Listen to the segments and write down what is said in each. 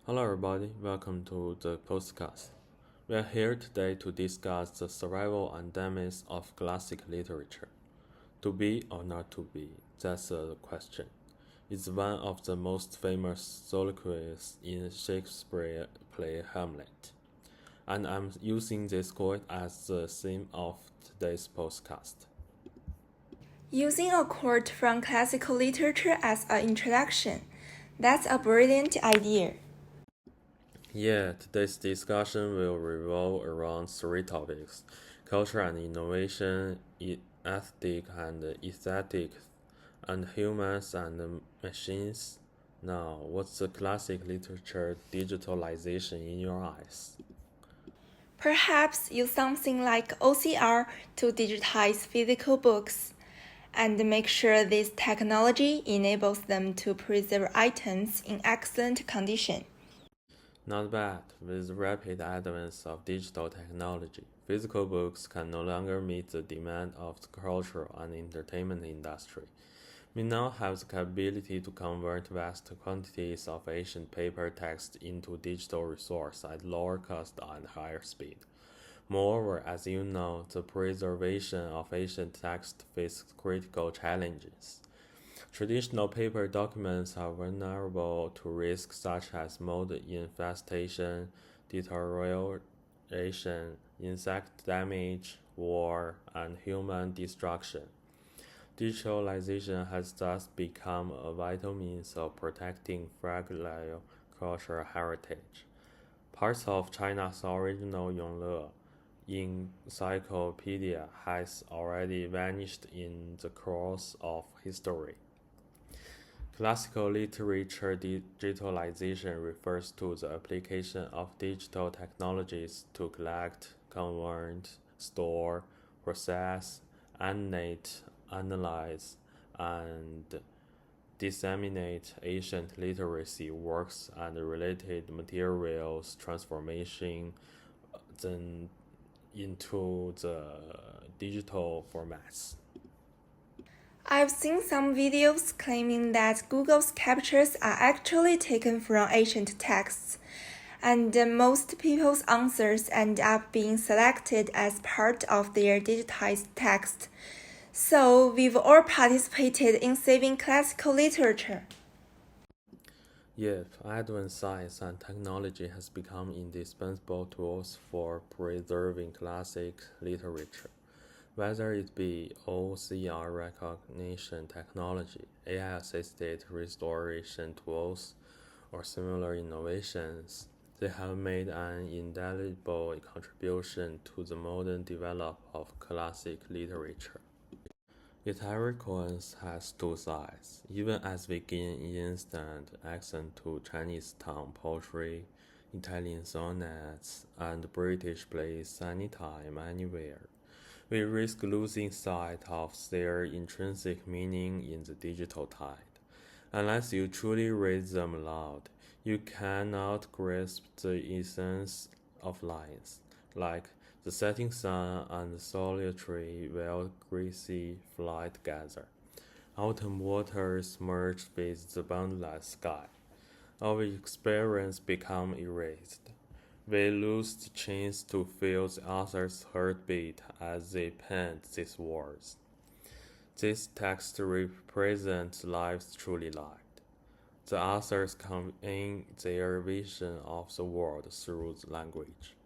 Hello, everybody. Welcome to the podcast. We are here today to discuss the survival and demise of classic literature. To be or not to be, that's the question. It's one of the most famous soliloquies in Shakespeare's play Hamlet, and I'm using this quote as the theme of today's podcast. Using a quote from classical literature as an introduction. That's a brilliant idea. Yeah, today's discussion will revolve around three topics: culture and innovation, ethic and aesthetics, and humans and machines. Now, what's the classic literature digitalization in your eyes? Perhaps use something like OCR to digitize physical books and make sure this technology enables them to preserve items in excellent condition. Not bad. With the rapid advance of digital technology, physical books can no longer meet the demand of the cultural and entertainment industry. We now have the capability to convert vast quantities of ancient paper text into digital resource at lower cost and higher speed. Moreover, as you know, the preservation of ancient text faces critical challenges. Traditional paper documents are vulnerable to risks such as mold infestation, deterioration, insect damage, war, and human destruction. Digitalization has thus become a vital means of protecting fragile cultural heritage. Parts of China's original Yongle encyclopedia has already vanished in the course of history. Classical literature digitalization refers to the application of digital technologies to collect, convert, store, process, annotate, analyze, and disseminate ancient literacy works and related materials, transformation them into the digital formats. I've seen some videos claiming that Google's captures are actually taken from ancient texts, and most people's answers end up being selected as part of their digitized text. So we've all participated in saving classical literature. Yet, advanced science and technology has become indispensable tools for preserving classic literature. Whether it be OCR recognition technology, AI-assisted restoration tools, or similar innovations, they have made an indelible contribution to the modern development of classic literature. Yet every coin has two sides. Even as we gain instant access to Chinese tongue poetry, Italian sonnets, and British plays anytime, anywhere, we risk losing sight of their intrinsic meaning in the digital tide. Unless you truly read them aloud, you cannot grasp the essence of lines, like the setting sun and the solitary wild greasy flight together. Autumn waters merge with the boundless sky. Our experience become erased. We lose the chance to feel the author's heartbeat as they penned these words. This text represents lives truly lived. The authors convey their vision of the world through the language.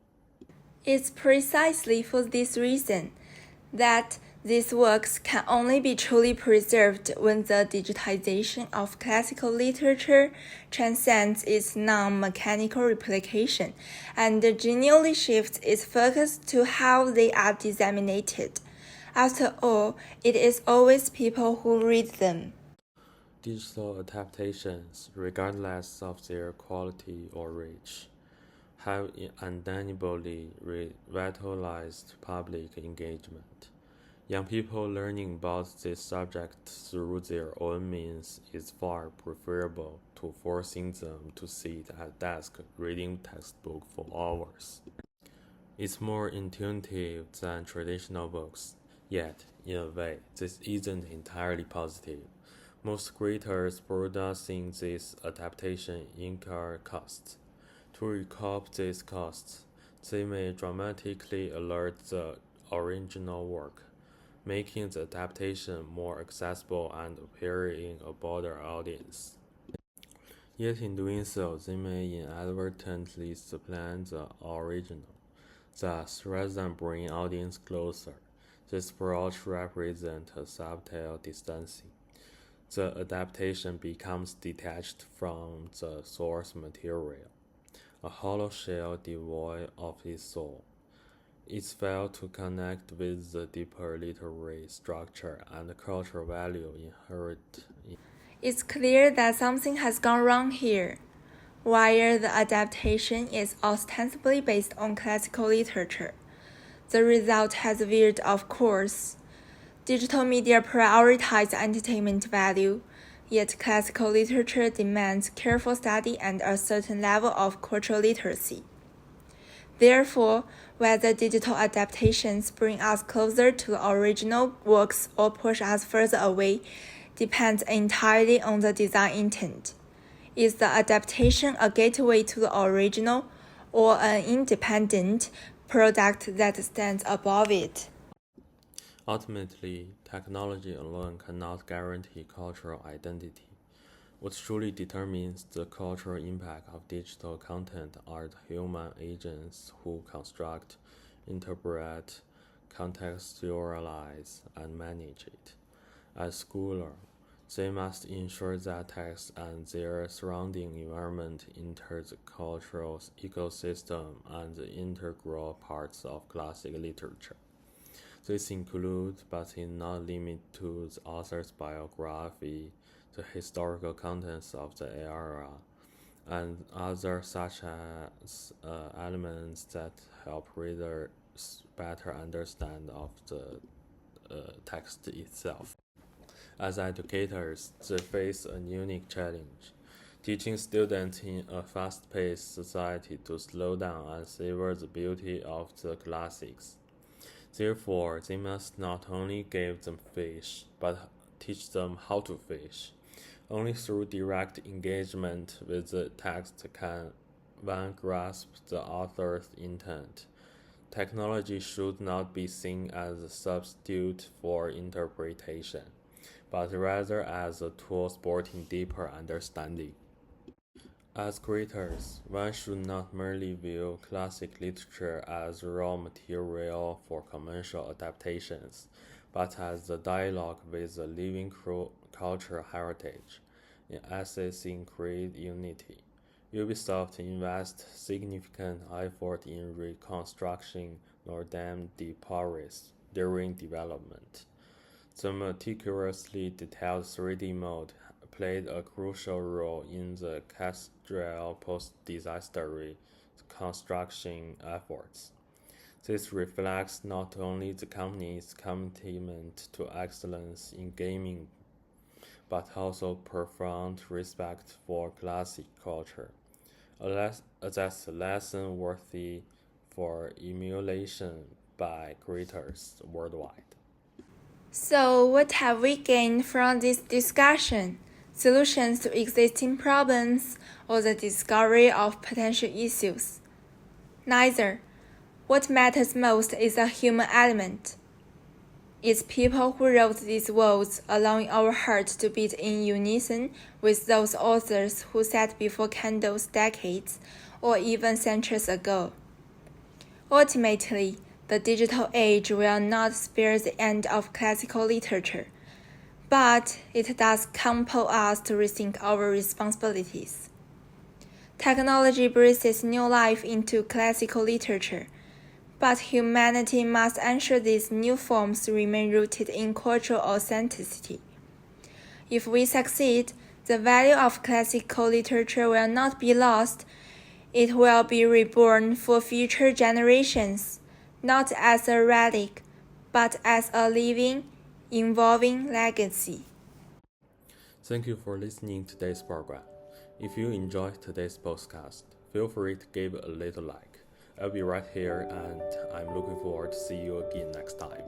It's precisely for this reason that these works can only be truly preserved when the digitization of classical literature transcends its non-mechanical replication and genuinely shifts its focus to how they are disseminated. After all, it is always people who read them. Digital adaptations, regardless of their quality or reach, have undeniably revitalized public engagement. Young people learning about this subject through their own means is far preferable to forcing them to sit at desk reading textbook for hours. It's more intuitive than traditional books, yet, in a way, this isn't entirely positive. Most creators producing this adaptation incur costs. To recoup these costs, they may dramatically alter the original work, making the adaptation more accessible and appealing in a broader audience. Yet in doing so, they may inadvertently supplant the original. Thus, rather than bring audience closer, this approach represents a subtle distancing. The adaptation becomes detached from the source material, a hollow shell devoid of its soul. It fails to connect with the deeper literary structure and cultural value inherent in. It's clear that something has gone wrong here. While the adaptation is ostensibly based on classical literature, the result has veered off course. Digital media prioritize entertainment value, yet classical literature demands careful study and a certain level of cultural literacy. Therefore, whether digital adaptations bring us closer to the original works or push us further away depends entirely on the design intent. Is the adaptation a gateway to the original or an independent product that stands above it? Ultimately, technology alone cannot guarantee cultural identity. What truly determines the cultural impact of digital content are the human agents who construct, interpret, contextualize, and manage it. As scholars, they must ensure that text and their surrounding environment enter the cultural ecosystem and the integral parts of classic literature. This includes, but is not limited to, the author's biography, the historical contents of the era, and other such as elements that help readers better understand of the text itself. As educators, they face a unique challenge, teaching students in a fast-paced society to slow down and savor the beauty of the classics. Therefore, they must not only give them fish, but teach them how to fish. Only through direct engagement with the text can one grasp the author's intent. Technology should not be seen as a substitute for interpretation, but rather as a tool supporting deeper understanding. As creators, one should not merely view classic literature as raw material for commercial adaptations, but as the dialogue with a living cultural heritage, in essence in create unity. Ubisoft invests significant effort in reconstructing Notre Dame de Paris during development. The meticulously detailed 3D mode played a crucial role in the cathedral post-disaster reconstruction efforts. This reflects not only the company's commitment to excellence in gaming, but also profound respect for classic culture. That's a lesson worthy for emulation by creators worldwide. So, what have we gained from this discussion? Solutions to existing problems or the discovery of potential issues? Neither. What matters most is the human element. It's people who wrote these words, allowing our hearts to beat in unison with those authors who sat before candles decades or even centuries ago. Ultimately, the digital age will not spare the end of classical literature, but it does compel us to rethink our responsibilities. Technology breathes new life into classical literature, but humanity must ensure these new forms remain rooted in cultural authenticity. If we succeed, the value of classical literature will not be lost, it will be reborn for future generations, not as a relic, but as a living, evolving legacy. Thank you for listening to today's program. If you enjoyed today's podcast, feel free to give a little like. I'll be right here and I'm looking forward to see you again next time.